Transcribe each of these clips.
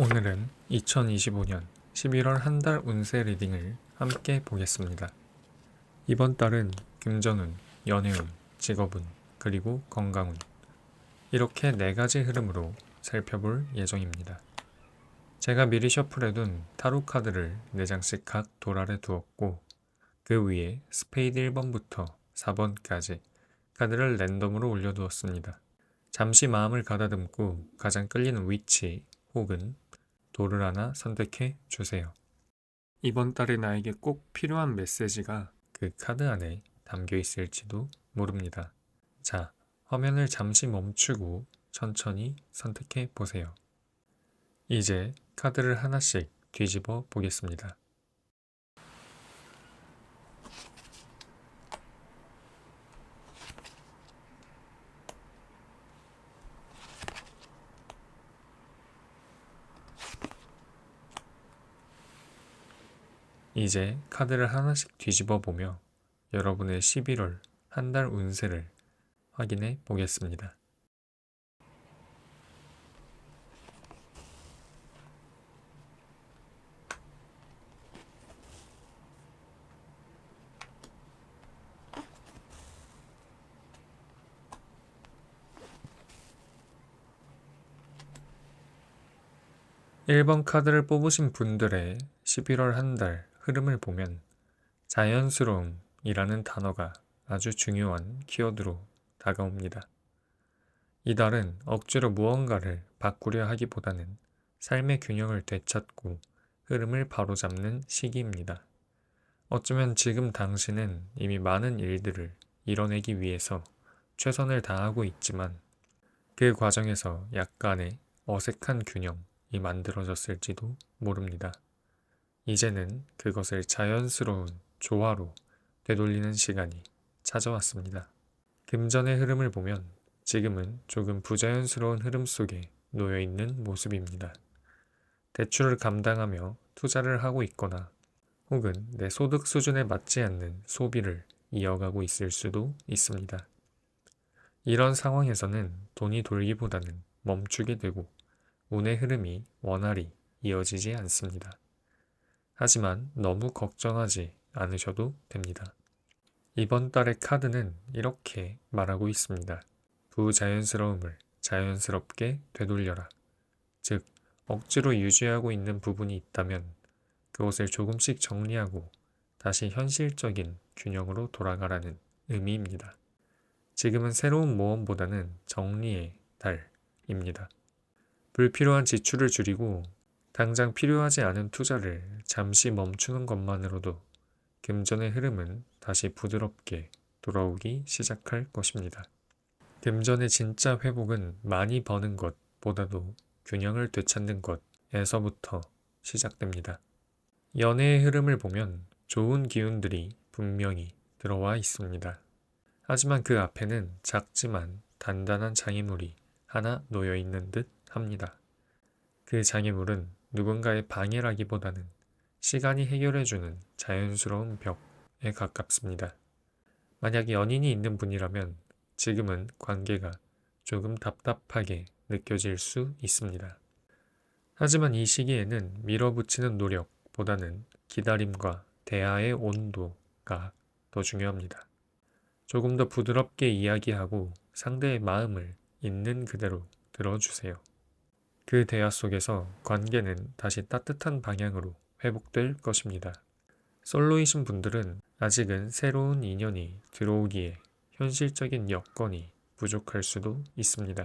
오늘은 2025년 11월 한 달 운세 리딩을 함께 보겠습니다. 이번 달은 금전운, 연애운, 직업운, 그리고 건강운 이렇게 4가지 흐름으로 살펴볼 예정입니다. 제가 미리 셔플해둔 타로 카드를 4장씩 각 돌 아래 두었고 그 위에 스페이드 1번부터 4번까지 카드를 랜덤으로 올려두었습니다. 잠시 마음을 가다듬고 가장 끌리는 위치 혹은 돌을 하나 선택해 주세요. 이번 달에 나에게 꼭 필요한 메시지가 그 카드 안에 담겨 있을지도 모릅니다. 자, 화면을 잠시 멈추고 천천히 선택해 보세요. 이제 카드를 하나씩 뒤집어 보겠습니다. 이제 카드를 하나씩 뒤집어 보며 여러분의 11월 한 달 운세를 확인해 보겠습니다. 1번 카드를 뽑으신 분들의 11월 한 달 흐름을 보면 자연스러움이라는 단어가 아주 중요한 키워드로 다가옵니다. 이 달은 억지로 무언가를 바꾸려 하기보다는 삶의 균형을 되찾고 흐름을 바로잡는 시기입니다. 어쩌면 지금 당신은 이미 많은 일들을 이뤄내기 위해서 최선을 다하고 있지만 그 과정에서 약간의 어색한 균형이 만들어졌을지도 모릅니다. 이제는 그것을 자연스러운 조화로 되돌리는 시간이 찾아왔습니다. 금전의 흐름을 보면 지금은 조금 부자연스러운 흐름 속에 놓여 있는 모습입니다. 대출을 감당하며 투자를 하고 있거나 혹은 내 소득 수준에 맞지 않는 소비를 이어가고 있을 수도 있습니다. 이런 상황에서는 돈이 돌기보다는 멈추게 되고 운의 흐름이 원활히 이어지지 않습니다. 하지만 너무 걱정하지 않으셔도 됩니다. 이번 달의 카드는 이렇게 말하고 있습니다. 부자연스러움을 자연스럽게 되돌려라. 즉, 억지로 유지하고 있는 부분이 있다면 그것을 조금씩 정리하고 다시 현실적인 균형으로 돌아가라는 의미입니다. 지금은 새로운 모험보다는 정리의 달입니다. 불필요한 지출을 줄이고 당장 필요하지 않은 투자를 잠시 멈추는 것만으로도 금전의 흐름은 다시 부드럽게 돌아오기 시작할 것입니다. 금전의 진짜 회복은 많이 버는 것보다도 균형을 되찾는 것에서부터 시작됩니다. 연애의 흐름을 보면 좋은 기운들이 분명히 들어와 있습니다. 하지만 그 앞에는 작지만 단단한 장애물이 하나 놓여 있는 듯 합니다. 그 장애물은 누군가의 방해라기보다는 시간이 해결해주는 자연스러운 벽에 가깝습니다. 만약 연인이 있는 분이라면 지금은 관계가 조금 답답하게 느껴질 수 있습니다. 하지만 이 시기에는 밀어붙이는 노력보다는 기다림과 대화의 온도가 더 중요합니다. 조금 더 부드럽게 이야기하고 상대의 마음을 있는 그대로 들어주세요. 그 대화 속에서 관계는 다시 따뜻한 방향으로 회복될 것입니다. 솔로이신 분들은 아직은 새로운 인연이 들어오기에 현실적인 여건이 부족할 수도 있습니다.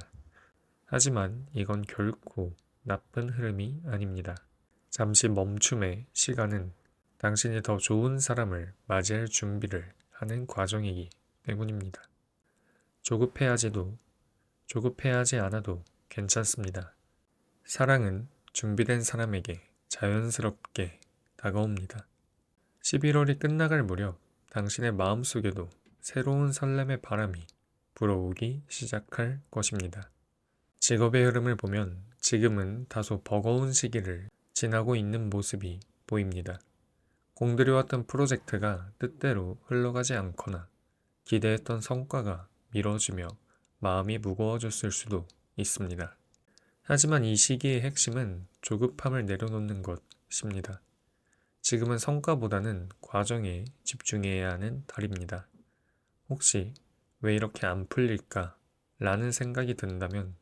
하지만 이건 결코 나쁜 흐름이 아닙니다. 잠시 멈춤의 시간은 당신이 더 좋은 사람을 맞이할 준비를 하는 과정이기 때문입니다. 조급해하지 않아도 괜찮습니다. 사랑은 준비된 사람에게 자연스럽게 다가옵니다. 11월이 끝나갈 무렵 당신의 마음속에도 새로운 설렘의 바람이 불어오기 시작할 것입니다. 직업의 흐름을 보면 지금은 다소 버거운 시기를 지나고 있는 모습이 보입니다. 공들여왔던 프로젝트가 뜻대로 흘러가지 않거나 기대했던 성과가 미뤄지며 마음이 무거워졌을 수도 있습니다. 하지만 이 시기의 핵심은 조급함을 내려놓는 것입니다. 지금은 성과보다는 과정에 집중해야 하는 달입니다. 혹시 왜 이렇게 안 풀릴까? 라는 생각이 든다면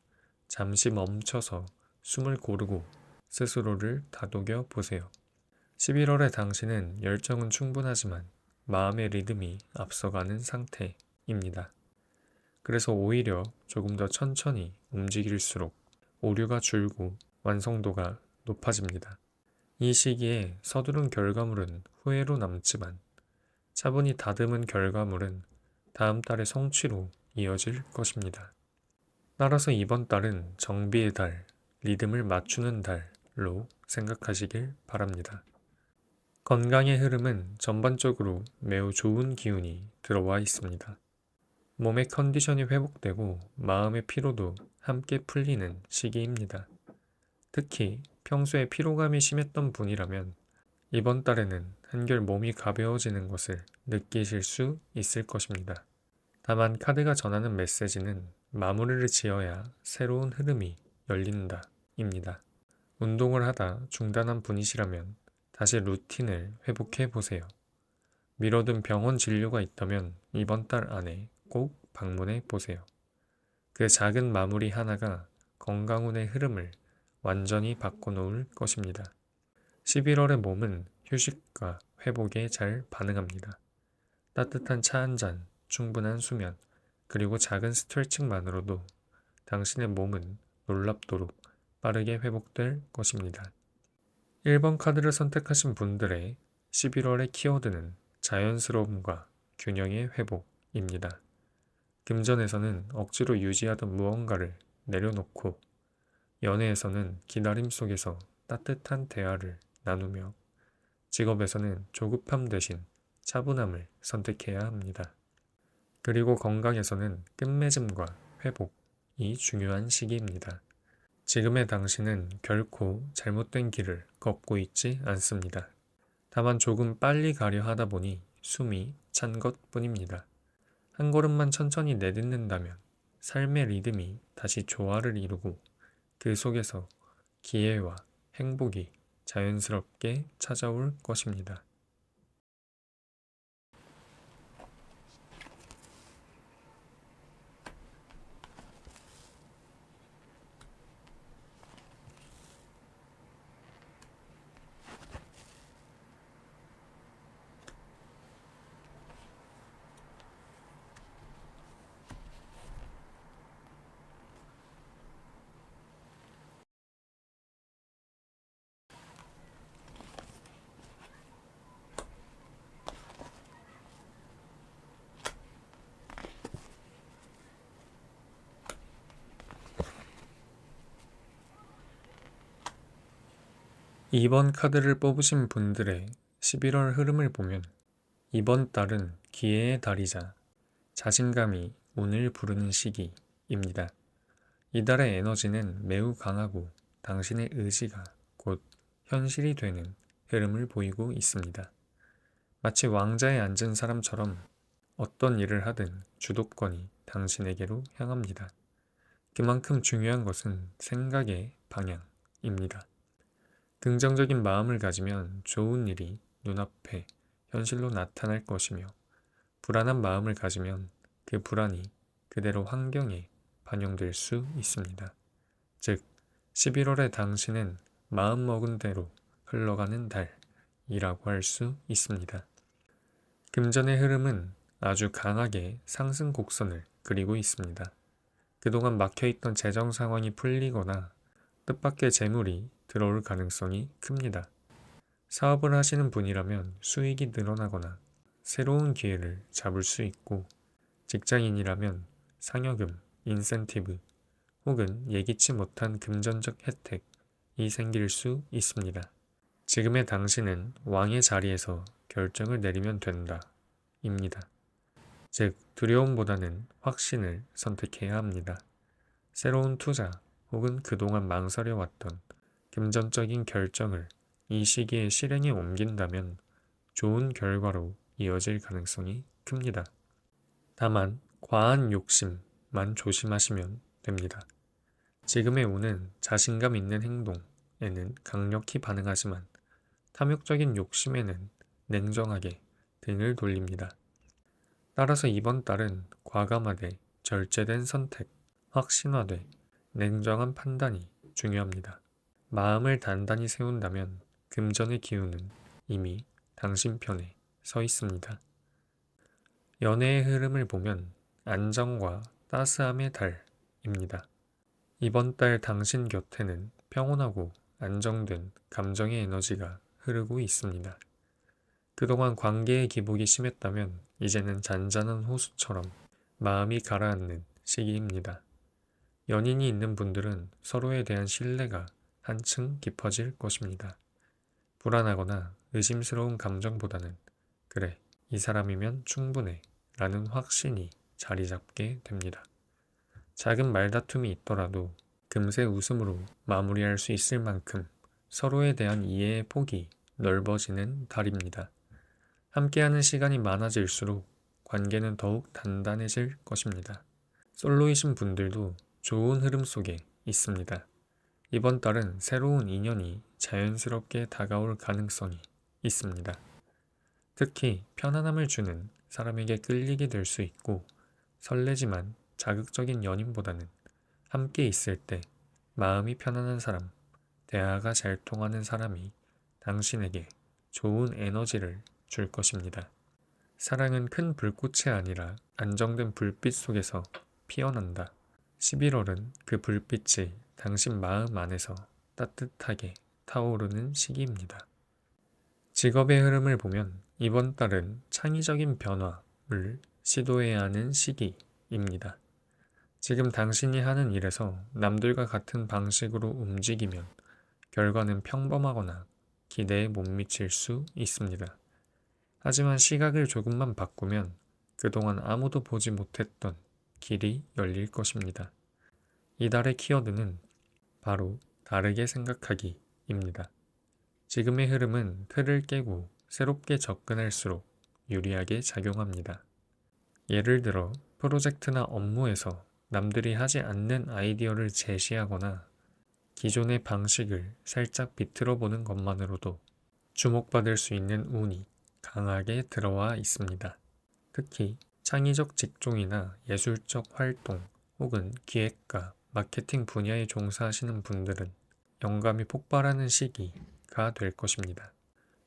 잠시 멈춰서 숨을 고르고 스스로를 다독여 보세요. 11월의 당신은 열정은 충분하지만 마음의 리듬이 앞서가는 상태입니다. 그래서 오히려 조금 더 천천히 움직일수록 오류가 줄고 완성도가 높아집니다. 이 시기에 서두른 결과물은 후회로 남지만 차분히 다듬은 결과물은 다음 달의 성취로 이어질 것입니다. 따라서 이번 달은 정비의 달, 리듬을 맞추는 달로 생각하시길 바랍니다. 건강의 흐름은 전반적으로 매우 좋은 기운이 들어와 있습니다. 몸의 컨디션이 회복되고 마음의 피로도 함께 풀리는 시기입니다. 특히 평소에 피로감이 심했던 분이라면 이번 달에는 한결 몸이 가벼워지는 것을 느끼실 수 있을 것입니다. 다만 카드가 전하는 메시지는 마무리를 지어야 새로운 흐름이 열린다 입니다. 운동을 하다 중단한 분이시라면 다시 루틴을 회복해 보세요. 미뤄둔 병원 진료가 있다면 이번 달 안에 꼭 방문해 보세요. 그 작은 마무리 하나가 건강운의 흐름을 완전히 바꿔놓을 것입니다. 11월의 몸은 휴식과 회복에 잘 반응합니다. 따뜻한 차 한 잔, 충분한 수면, 그리고 작은 스트레칭만으로도 당신의 몸은 놀랍도록 빠르게 회복될 것입니다. 1번 카드를 선택하신 분들의 11월의 키워드는 자연스러움과 균형의 회복입니다. 금전에서는 억지로 유지하던 무언가를 내려놓고 연애에서는 기다림 속에서 따뜻한 대화를 나누며 직업에서는 조급함 대신 차분함을 선택해야 합니다. 그리고 건강에서는 끝맺음과 회복이 중요한 시기입니다. 지금의 당신은 결코 잘못된 길을 걷고 있지 않습니다. 다만 조금 빨리 가려 하다 보니 숨이 찬 것뿐입니다. 한 걸음만 천천히 내딛는다면 삶의 리듬이 다시 조화를 이루고 그 속에서 기회와 행복이 자연스럽게 찾아올 것입니다. 2번 카드를 뽑으신 분들의 11월 흐름을 보면 이번 달은 기회의 달이자 자신감이 운을 부르는 시기입니다. 이달의 에너지는 매우 강하고 당신의 의지가 곧 현실이 되는 흐름을 보이고 있습니다. 마치 왕자에 앉은 사람처럼 어떤 일을 하든 주도권이 당신에게로 향합니다. 그만큼 중요한 것은 생각의 방향입니다. 긍정적인 마음을 가지면 좋은 일이 눈앞에 현실로 나타날 것이며 불안한 마음을 가지면 그 불안이 그대로 환경에 반영될 수 있습니다. 즉, 11월의 당신은 마음먹은 대로 흘러가는 달이라고 할 수 있습니다. 금전의 흐름은 아주 강하게 상승 곡선을 그리고 있습니다. 그동안 막혀있던 재정 상황이 풀리거나 뜻밖의 재물이 들어올 가능성이 큽니다. 사업을 하시는 분이라면 수익이 늘어나거나 새로운 기회를 잡을 수 있고 직장인이라면 상여금, 인센티브 혹은 예기치 못한 금전적 혜택이 생길 수 있습니다. 지금의 당신은 왕의 자리에서 결정을 내리면 된다 입니다. 즉, 두려움보다는 확신을 선택해야 합니다. 새로운 투자 혹은 그동안 망설여왔던 금전적인 결정을 이 시기에 실행에 옮긴다면 좋은 결과로 이어질 가능성이 큽니다. 다만 과한 욕심만 조심하시면 됩니다. 지금의 운은 자신감 있는 행동에는 강력히 반응하지만 탐욕적인 욕심에는 냉정하게 등을 돌립니다. 따라서 이번 달은 과감하되 절제된 선택, 확신화돼 냉정한 판단이 중요합니다. 마음을 단단히 세운다면 금전의 기운은 이미 당신 편에 서 있습니다. 연애의 흐름을 보면 안정과 따스함의 달입니다. 이번 달 당신 곁에는 평온하고 안정된 감정의 에너지가 흐르고 있습니다. 그동안 관계의 기복이 심했다면 이제는 잔잔한 호수처럼 마음이 가라앉는 시기입니다. 연인이 있는 분들은 서로에 대한 신뢰가 한층 깊어질 것입니다. 불안하거나 의심스러운 감정보다는 그래, 이 사람이면 충분해 라는 확신이 자리 잡게 됩니다. 작은 말다툼이 있더라도 금세 웃음으로 마무리할 수 있을 만큼 서로에 대한 이해의 폭이 넓어지는 달입니다. 함께하는 시간이 많아질수록 관계는 더욱 단단해질 것입니다. 솔로이신 분들도 좋은 흐름 속에 있습니다. 이번 달은 새로운 인연이 자연스럽게 다가올 가능성이 있습니다. 특히 편안함을 주는 사람에게 끌리게 될 수 있고 설레지만 자극적인 연인보다는 함께 있을 때 마음이 편안한 사람, 대화가 잘 통하는 사람이 당신에게 좋은 에너지를 줄 것입니다. 사랑은 큰 불꽃이 아니라 안정된 불빛 속에서 피어난다. 11월은 그 불빛이 당신 마음 안에서 따뜻하게 타오르는 시기입니다. 직업의 흐름을 보면 이번 달은 창의적인 변화를 시도해야 하는 시기입니다. 지금 당신이 하는 일에서 남들과 같은 방식으로 움직이면 결과는 평범하거나 기대에 못 미칠 수 있습니다. 하지만 시각을 조금만 바꾸면 그동안 아무도 보지 못했던 길이 열릴 것입니다. 이달의 키워드는 바로 다르게 생각하기입니다. 지금의 흐름은 틀을 깨고 새롭게 접근할수록 유리하게 작용합니다. 예를 들어 프로젝트나 업무에서 남들이 하지 않는 아이디어를 제시하거나 기존의 방식을 살짝 비틀어 보는 것만으로도 주목받을 수 있는 운이 강하게 들어와 있습니다. 특히 창의적 직종이나 예술적 활동 혹은 기획과 마케팅 분야에 종사하시는 분들은 영감이 폭발하는 시기가 될 것입니다.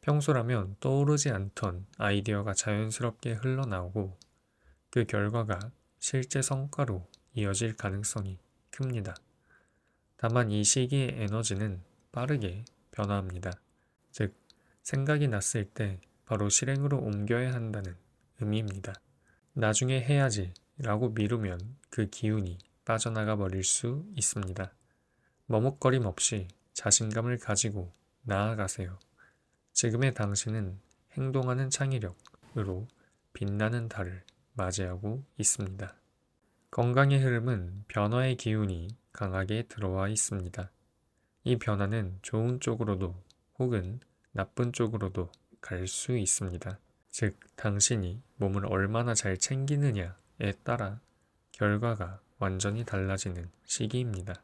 평소라면 떠오르지 않던 아이디어가 자연스럽게 흘러나오고 그 결과가 실제 성과로 이어질 가능성이 큽니다. 다만 이 시기의 에너지는 빠르게 변화합니다. 즉, 생각이 났을 때 바로 실행으로 옮겨야 한다는 의미입니다. 나중에 해야지 라고 미루면 그 기운이 빠져나가 버릴 수 있습니다. 머뭇거림 없이 자신감을 가지고 나아가세요. 지금의 당신은 행동하는 창의력으로 빛나는 달을 맞이하고 있습니다. 건강의 흐름은 변화의 기운이 강하게 들어와 있습니다. 이 변화는 좋은 쪽으로도 혹은 나쁜 쪽으로도 갈 수 있습니다. 즉, 당신이 몸을 얼마나 잘 챙기느냐에 따라 결과가 완전히 달라지는 시기입니다.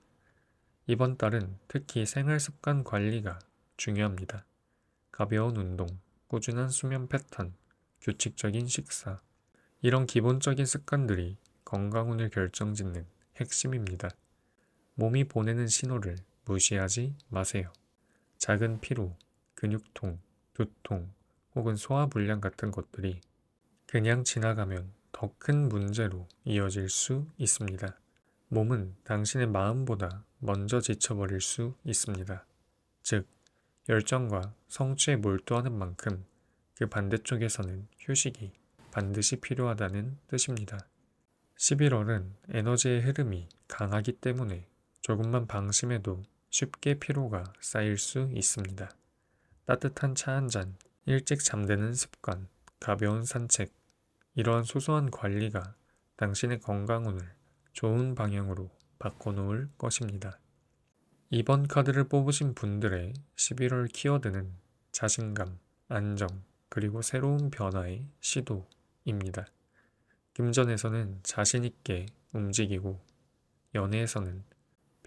이번 달은 특히 생활습관 관리가 중요합니다. 가벼운 운동, 꾸준한 수면 패턴, 규칙적인 식사, 이런 기본적인 습관들이 건강운을 결정짓는 핵심입니다. 몸이 보내는 신호를 무시하지 마세요. 작은 피로, 근육통, 두통 혹은 소화불량 같은 것들이 그냥 지나가면 더 큰 문제로 이어질 수 있습니다. 몸은 당신의 마음보다 먼저 지쳐버릴 수 있습니다. 즉, 열정과 성취에 몰두하는 만큼 그 반대쪽에서는 휴식이 반드시 필요하다는 뜻입니다. 11월은 에너지의 흐름이 강하기 때문에 조금만 방심해도 쉽게 피로가 쌓일 수 있습니다. 따뜻한 차 한 잔, 일찍 잠드는 습관, 가벼운 산책, 이러한 소소한 관리가 당신의 건강운을 좋은 방향으로 바꿔놓을 것입니다. 이번 카드를 뽑으신 분들의 11월 키워드는 자신감, 안정, 그리고 새로운 변화의 시도입니다. 금전에서는 자신있게 움직이고 연애에서는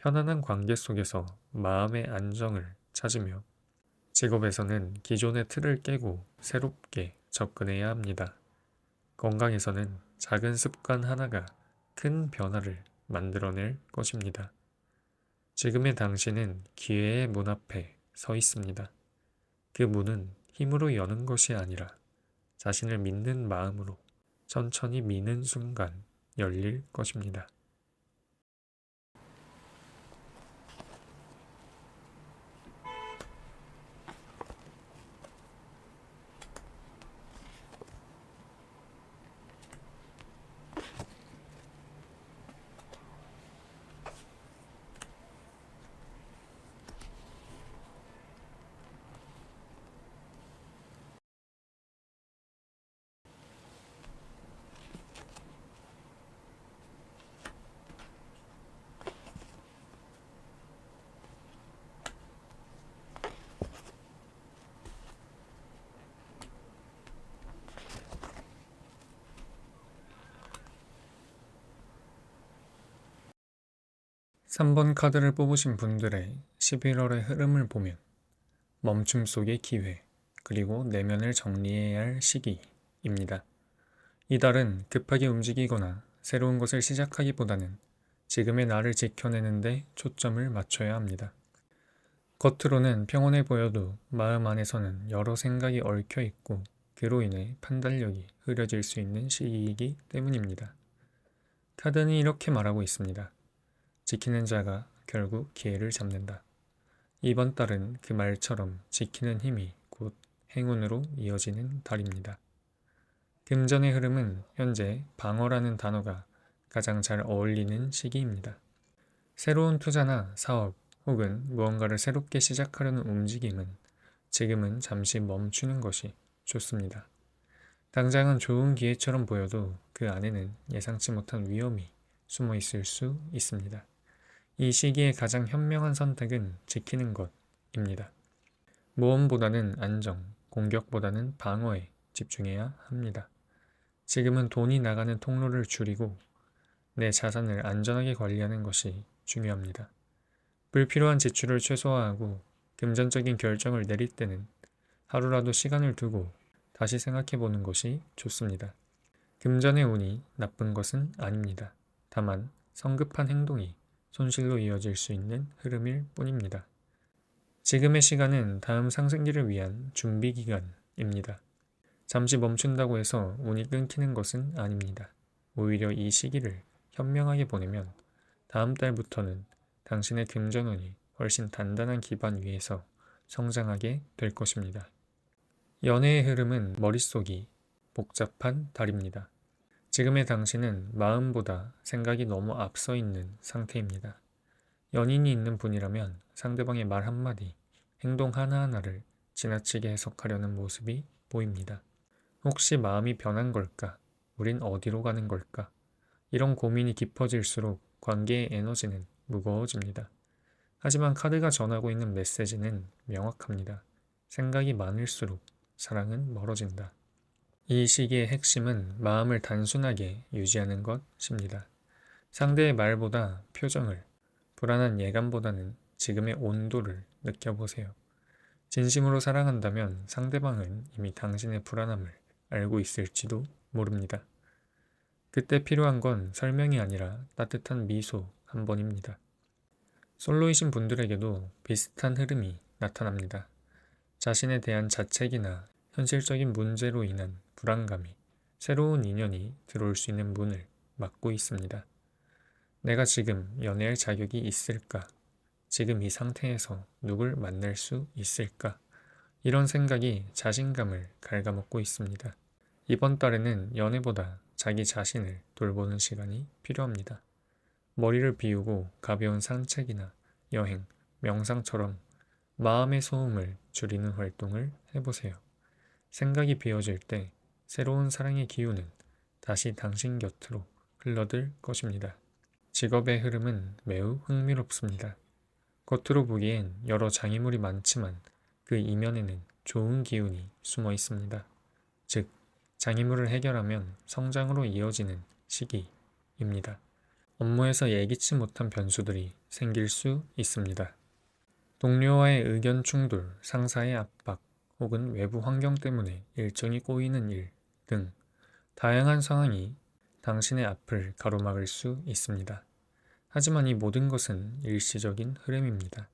편안한 관계 속에서 마음의 안정을 찾으며 직업에서는 기존의 틀을 깨고 새롭게 접근해야 합니다. 건강에서는 작은 습관 하나가 큰 변화를 만들어낼 것입니다. 지금의 당신은 기회의 문 앞에 서 있습니다. 그 문은 힘으로 여는 것이 아니라 자신을 믿는 마음으로 천천히 미는 순간 열릴 것입니다. 3번 카드를 뽑으신 분들의 11월의 흐름을 보면 멈춤 속의 기회, 그리고 내면을 정리해야 할 시기입니다. 이달은 급하게 움직이거나 새로운 것을 시작하기보다는 지금의 나를 지켜내는데 초점을 맞춰야 합니다. 겉으로는 평온해 보여도 마음 안에서는 여러 생각이 얽혀 있고 그로 인해 판단력이 흐려질 수 있는 시기이기 때문입니다. 카드는 이렇게 말하고 있습니다. 지키는 자가 결국 기회를 잡는다. 이번 달은 그 말처럼 지키는 힘이 곧 행운으로 이어지는 달입니다. 금전의 흐름은 현재 방어라는 단어가 가장 잘 어울리는 시기입니다. 새로운 투자나 사업 혹은 무언가를 새롭게 시작하려는 움직임은 지금은 잠시 멈추는 것이 좋습니다. 당장은 좋은 기회처럼 보여도 그 안에는 예상치 못한 위험이 숨어 있을 수 있습니다. 이 시기의 가장 현명한 선택은 지키는 것입니다. 모험보다는 안정, 공격보다는 방어에 집중해야 합니다. 지금은 돈이 나가는 통로를 줄이고 내 자산을 안전하게 관리하는 것이 중요합니다. 불필요한 지출을 최소화하고 금전적인 결정을 내릴 때는 하루라도 시간을 두고 다시 생각해 보는 것이 좋습니다. 금전의 운이 나쁜 것은 아닙니다. 다만 성급한 행동이 손실로 이어질 수 있는 흐름일 뿐입니다. 지금의 시간은 다음 상승기를 위한 준비 기간입니다. 잠시 멈춘다고 해서 운이 끊기는 것은 아닙니다. 오히려 이 시기를 현명하게 보내면 다음 달부터는 당신의 금전운이 훨씬 단단한 기반 위에서 성장하게 될 것입니다. 연애의 흐름은 머릿속이 복잡한 달입니다. 지금의 당신은 마음보다 생각이 너무 앞서 있는 상태입니다. 연인이 있는 분이라면 상대방의 말 한마디, 행동 하나하나를 지나치게 해석하려는 모습이 보입니다. 혹시 마음이 변한 걸까? 우린 어디로 가는 걸까? 이런 고민이 깊어질수록 관계의 에너지는 무거워집니다. 하지만 카드가 전하고 있는 메시지는 명확합니다. 생각이 많을수록 사랑은 멀어진다. 이 시기의 핵심은 마음을 단순하게 유지하는 것입니다. 상대의 말보다 표정을, 불안한 예감보다는 지금의 온도를 느껴보세요. 진심으로 사랑한다면 상대방은 이미 당신의 불안함을 알고 있을지도 모릅니다. 그때 필요한 건 설명이 아니라 따뜻한 미소 한 번입니다. 솔로이신 분들에게도 비슷한 흐름이 나타납니다. 자신에 대한 자책이나 현실적인 문제로 인한 불안감이 새로운 인연이 들어올 수 있는 문을 막고 있습니다. 내가 지금 연애할 자격이 있을까? 지금 이 상태에서 누굴 만날 수 있을까? 이런 생각이 자신감을 갉아먹고 있습니다. 이번 달에는 연애보다 자기 자신을 돌보는 시간이 필요합니다. 머리를 비우고 가벼운 산책이나 여행, 명상처럼 마음의 소음을 줄이는 활동을 해보세요. 생각이 비워질 때 새로운 사랑의 기운은 다시 당신 곁으로 흘러들 것입니다. 직업의 흐름은 매우 흥미롭습니다. 겉으로 보기엔 여러 장애물이 많지만 그 이면에는 좋은 기운이 숨어 있습니다. 즉, 장애물을 해결하면 성장으로 이어지는 시기입니다. 업무에서 예기치 못한 변수들이 생길 수 있습니다. 동료와의 의견 충돌, 상사의 압박, 혹은 외부 환경 때문에 일정이 꼬이는 일 등 다양한 상황이 당신의 앞을 가로막을 수 있습니다. 하지만 이 모든 것은 일시적인 흐름입니다.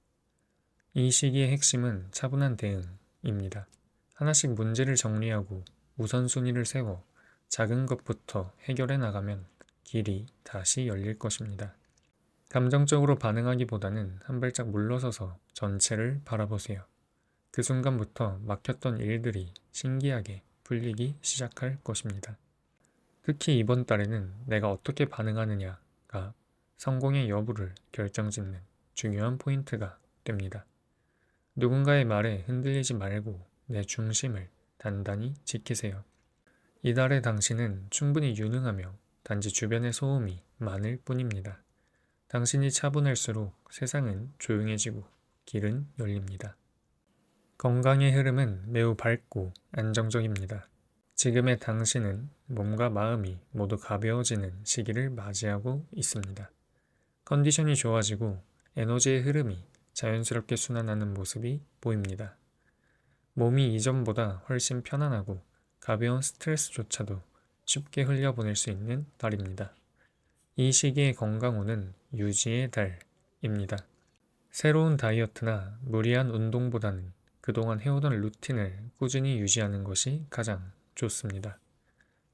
이 시기의 핵심은 차분한 대응입니다. 하나씩 문제를 정리하고 우선순위를 세워 작은 것부터 해결해 나가면 길이 다시 열릴 것입니다. 감정적으로 반응하기보다는 한 발짝 물러서서 전체를 바라보세요. 그 순간부터 막혔던 일들이 신기하게 풀리기 시작할 것입니다. 특히 이번 달에는 내가 어떻게 반응하느냐가 성공의 여부를 결정짓는 중요한 포인트가 됩니다. 누군가의 말에 흔들리지 말고 내 중심을 단단히 지키세요. 이달의 당신은 충분히 유능하며 단지 주변의 소음이 많을 뿐입니다. 당신이 차분할수록 세상은 조용해지고 길은 열립니다. 건강의 흐름은 매우 밝고 안정적입니다. 지금의 당신은 몸과 마음이 모두 가벼워지는 시기를 맞이하고 있습니다. 컨디션이 좋아지고 에너지의 흐름이 자연스럽게 순환하는 모습이 보입니다. 몸이 이전보다 훨씬 편안하고 가벼운 스트레스조차도 쉽게 흘려보낼 수 있는 달입니다. 이 시기의 건강운은 유지의 달입니다. 새로운 다이어트나 무리한 운동보다는 그동안 해오던 루틴을 꾸준히 유지하는 것이 가장 좋습니다.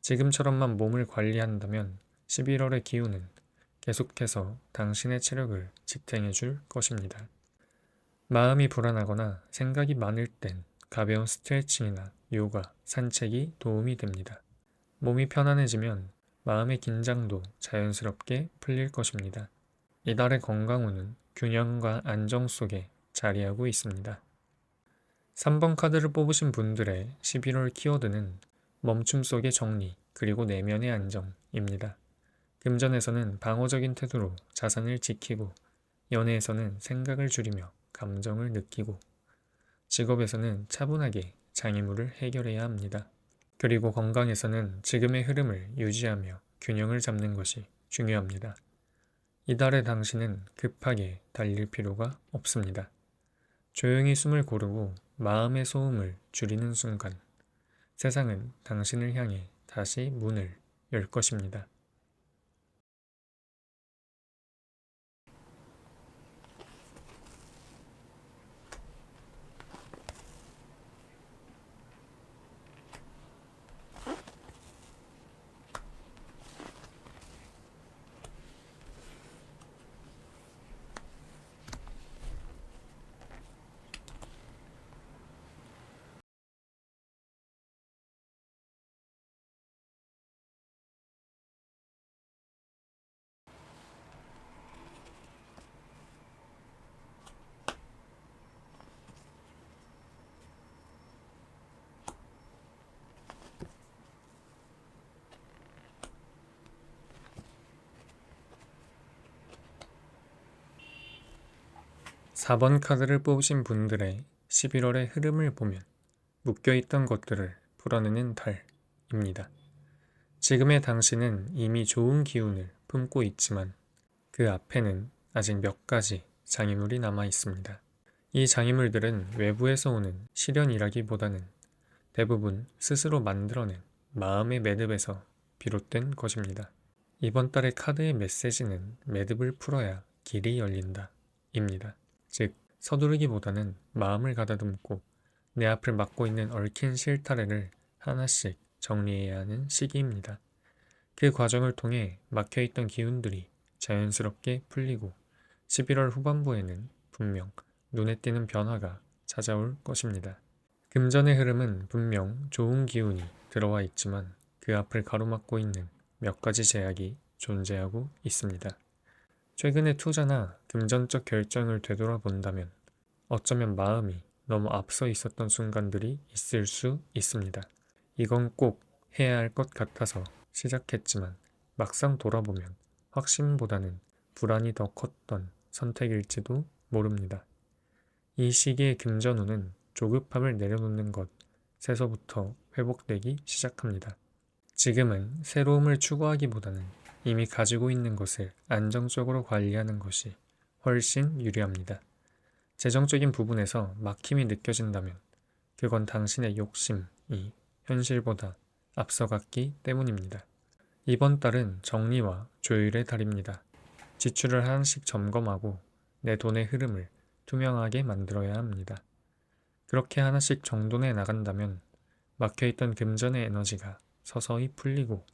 지금처럼만 몸을 관리한다면 11월의 기운은 계속해서 당신의 체력을 지탱해 줄 것입니다. 마음이 불안하거나 생각이 많을 땐 가벼운 스트레칭이나 요가, 산책이 도움이 됩니다. 몸이 편안해지면 마음의 긴장도 자연스럽게 풀릴 것입니다. 이달의 건강운은 균형과 안정 속에 자리하고 있습니다. 3번 카드를 뽑으신 분들의 11월 키워드는 멈춤 속의 정리, 그리고 내면의 안정입니다. 금전에서는 방어적인 태도로 자산을 지키고, 연애에서는 생각을 줄이며 감정을 느끼고, 직업에서는 차분하게 장애물을 해결해야 합니다. 그리고 건강에서는 지금의 흐름을 유지하며 균형을 잡는 것이 중요합니다. 이달의 당신은 급하게 달릴 필요가 없습니다. 조용히 숨을 고르고 마음의 소음을 줄이는 순간, 세상은 당신을 향해 다시 문을 열 것입니다. 4번 카드를 뽑으신 분들의 11월의 흐름을 보면 묶여있던 것들을 풀어내는 달입니다. 지금의 당신은 이미 좋은 기운을 품고 있지만 그 앞에는 아직 몇 가지 장애물이 남아 있습니다. 이 장애물들은 외부에서 오는 시련이라기보다는 대부분 스스로 만들어낸 마음의 매듭에서 비롯된 것입니다. 이번 달의 카드의 메시지는 매듭을 풀어야 길이 열린다 입니다. 즉, 서두르기보다는 마음을 가다듬고 내 앞을 막고 있는 얽힌 실타래를 하나씩 정리해야 하는 시기입니다. 그 과정을 통해 막혀있던 기운들이 자연스럽게 풀리고 11월 후반부에는 분명 눈에 띄는 변화가 찾아올 것입니다. 금전의 흐름은 분명 좋은 기운이 들어와 있지만 그 앞을 가로막고 있는 몇 가지 제약이 존재하고 있습니다. 최근의 투자나 금전적 결정을 되돌아본다면 어쩌면 마음이 너무 앞서 있었던 순간들이 있을 수 있습니다. 이건 꼭 해야 할 것 같아서 시작했지만 막상 돌아보면 확신보다는 불안이 더 컸던 선택일지도 모릅니다. 이 시기의 금전운은 조급함을 내려놓는 것에서부터 회복되기 시작합니다. 지금은 새로움을 추구하기보다는 이미 가지고 있는 것을 안정적으로 관리하는 것이 훨씬 유리합니다. 재정적인 부분에서 막힘이 느껴진다면 그건 당신의 욕심이 현실보다 앞서갔기 때문입니다. 이번 달은 정리와 조율의 달입니다. 지출을 하나씩 점검하고 내 돈의 흐름을 투명하게 만들어야 합니다. 그렇게 하나씩 정돈해 나간다면 막혀있던 금전의 에너지가 서서히 풀리고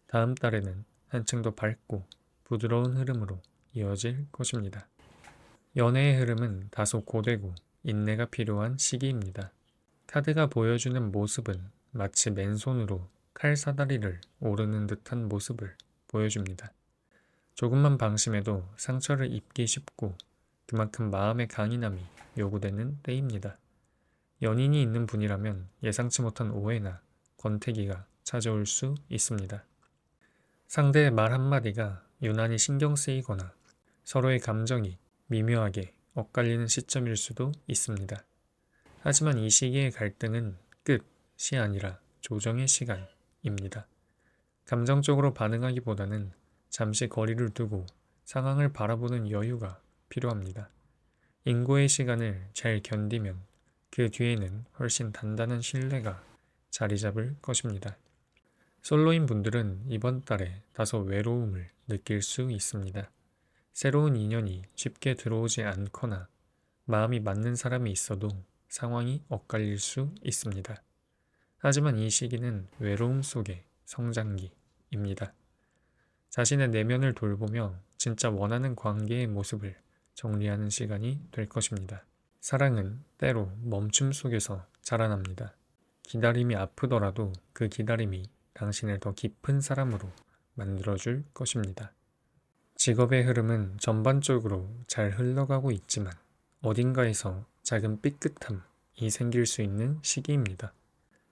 다음 달에는 한층 더 밝고 부드러운 흐름으로 이어질 것입니다. 연애의 흐름은 다소 고되고 인내가 필요한 시기입니다. 카드가 보여주는 모습은 마치 맨손으로 칼 사다리를 오르는 듯한 모습을 보여줍니다. 조금만 방심해도 상처를 입기 쉽고 그만큼 마음의 강인함이 요구되는 때입니다. 연인이 있는 분이라면 예상치 못한 오해나 권태기가 찾아올 수 있습니다. 상대의 말 한마디가 유난히 신경 쓰이거나 서로의 감정이 미묘하게 엇갈리는 시점일 수도 있습니다. 하지만 이 시기의 갈등은 끝이 아니라 조정의 시간입니다. 감정적으로 반응하기보다는 잠시 거리를 두고 상황을 바라보는 여유가 필요합니다. 인고의 시간을 잘 견디면 그 뒤에는 훨씬 단단한 신뢰가 자리 잡을 것입니다. 솔로인 분들은 이번 달에 다소 외로움을 느낄 수 있습니다. 새로운 인연이 쉽게 들어오지 않거나 마음이 맞는 사람이 있어도 상황이 엇갈릴 수 있습니다. 하지만 이 시기는 외로움 속의 성장기입니다. 자신의 내면을 돌보며 진짜 원하는 관계의 모습을 정리하는 시간이 될 것입니다. 사랑은 때로 멈춤 속에서 자라납니다. 기다림이 아프더라도 그 기다림이 당신을 더 깊은 사람으로 만들어줄 것입니다. 직업의 흐름은 전반적으로 잘 흘러가고 있지만 어딘가에서 작은 삐끗함이 생길 수 있는 시기입니다.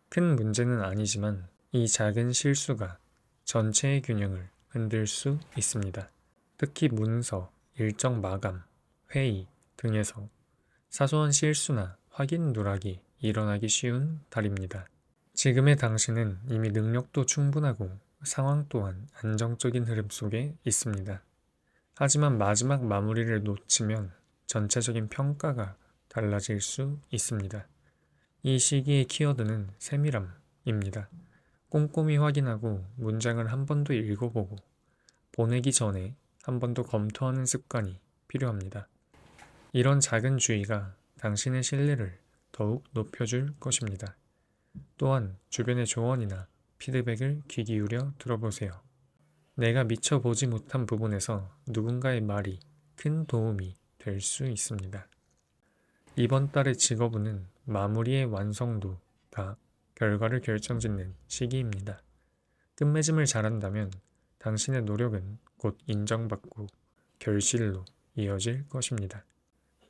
큰 문제는 아니지만 이 작은 실수가 전체의 균형을 흔들 수 있습니다. 특히 문서, 일정 마감, 회의 등에서 사소한 실수나 확인 누락이 일어나기 쉬운 달입니다. 지금의 당신은 이미 능력도 충분하고 상황 또한 안정적인 흐름 속에 있습니다. 하지만 마지막 마무리를 놓치면 전체적인 평가가 달라질 수 있습니다. 이 시기의 키워드는 세밀함입니다. 꼼꼼히 확인하고 문장을 한 번 더 읽어보고 보내기 전에 한 번 더 검토하는 습관이 필요합니다. 이런 작은 주의가 당신의 신뢰를 더욱 높여줄 것입니다. 또한 주변의 조언이나 피드백을 귀 기울여 들어보세요. 내가 미처 보지 못한 부분에서 누군가의 말이 큰 도움이 될 수 있습니다. 이번 달의 직업운은 마무리의 완성도가 결과를 결정짓는 시기입니다. 끝맺음을 잘한다면 당신의 노력은 곧 인정받고 결실로 이어질 것입니다.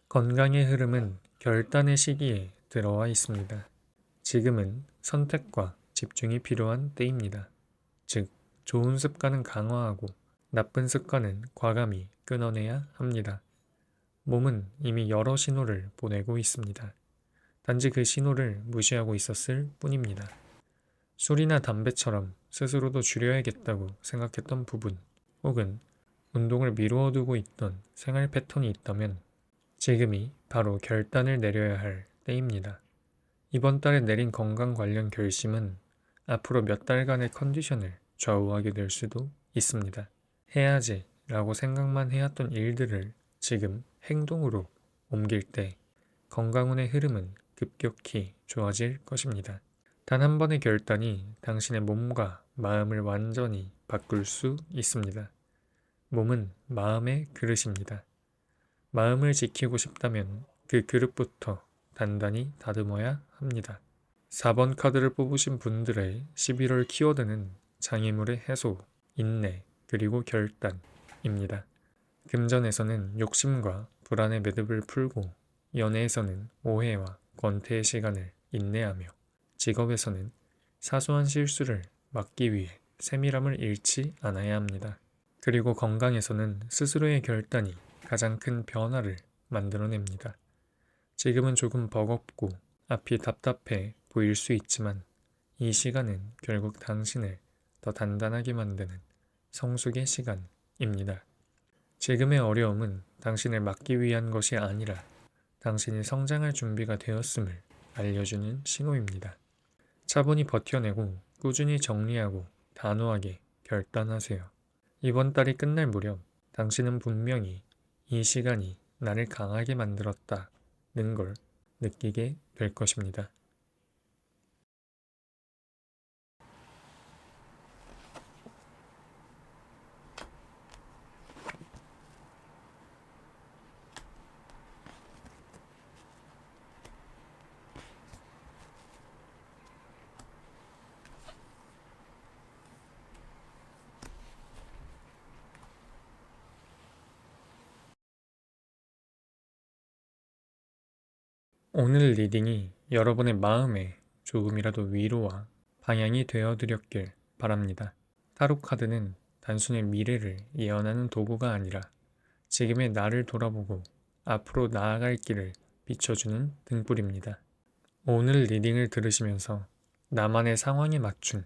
건강의 흐름은 결단의 시기에 들어와 있습니다. 지금은 선택과 집중이 필요한 때입니다. 즉, 좋은 습관은 강화하고 나쁜 습관은 과감히 끊어내야 합니다. 몸은 이미 여러 신호를 보내고 있습니다. 단지 그 신호를 무시하고 있었을 뿐입니다. 술이나 담배처럼 스스로도 줄여야겠다고 생각했던 부분, 혹은 운동을 미루어 두고 있던 생활 패턴이 있다면 지금이 바로 결단을 내려야 할 때입니다. 이번 달에 내린 건강 관련 결심은 앞으로 몇 달간의 컨디션을 좌우하게 될 수도 있습니다. 해야지 라고 생각만 해왔던 일들을 지금 행동으로 옮길 때 건강운의 흐름은 급격히 좋아질 것입니다. 단 한 번의 결단이 당신의 몸과 마음을 완전히 바꿀 수 있습니다. 몸은 마음의 그릇입니다. 마음을 지키고 싶다면 그 그릇부터 단단히 다듬어야 합니다. 4번 카드를 뽑으신 분들의 11월 키워드는 장애물의 해소, 인내, 그리고 결단입니다. 금전에서는 욕심과 불안의 매듭을 풀고 연애에서는 오해와 권태의 시간을 인내하며 직업에서는 사소한 실수를 막기 위해 세밀함을 잃지 않아야 합니다. 그리고 건강에서는 스스로의 결단이 가장 큰 변화를 만들어냅니다. 지금은 조금 버겁고 앞이 답답해 보일 수 있지만 이 시간은 결국 당신을 더 단단하게 만드는 성숙의 시간입니다. 지금의 어려움은 당신을 막기 위한 것이 아니라 당신이 성장할 준비가 되었음을 알려주는 신호입니다. 차분히 버텨내고 꾸준히 정리하고 단호하게 결단하세요. 이번 달이 끝날 무렵 당신은 분명히 이 시간이 나를 강하게 만들었다는 걸 느끼게 될 것입니다. 오늘 리딩이 여러분의 마음에 조금이라도 위로와 방향이 되어드렸길 바랍니다. 타로 카드는 단순히 미래를 예언하는 도구가 아니라 지금의 나를 돌아보고 앞으로 나아갈 길을 비춰주는 등불입니다. 오늘 리딩을 들으시면서 나만의 상황에 맞춘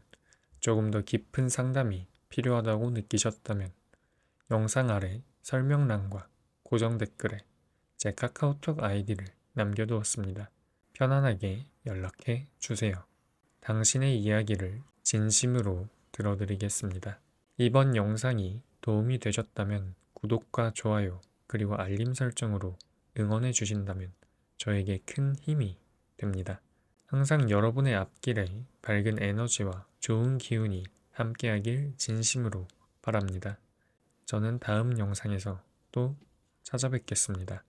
조금 더 깊은 상담이 필요하다고 느끼셨다면 영상 아래 설명란과 고정 댓글에 제 카카오톡 아이디를 남겨두었습니다. 편안하게 연락해 주세요. 당신의 이야기를 진심으로 들어드리겠습니다. 이번 영상이 도움이 되셨다면 구독과 좋아요 그리고 알림 설정으로 응원해 주신다면 저에게 큰 힘이 됩니다. 항상 여러분의 앞길에 밝은 에너지와 좋은 기운이 함께하길 진심으로 바랍니다. 저는 다음 영상에서 또 찾아뵙겠습니다.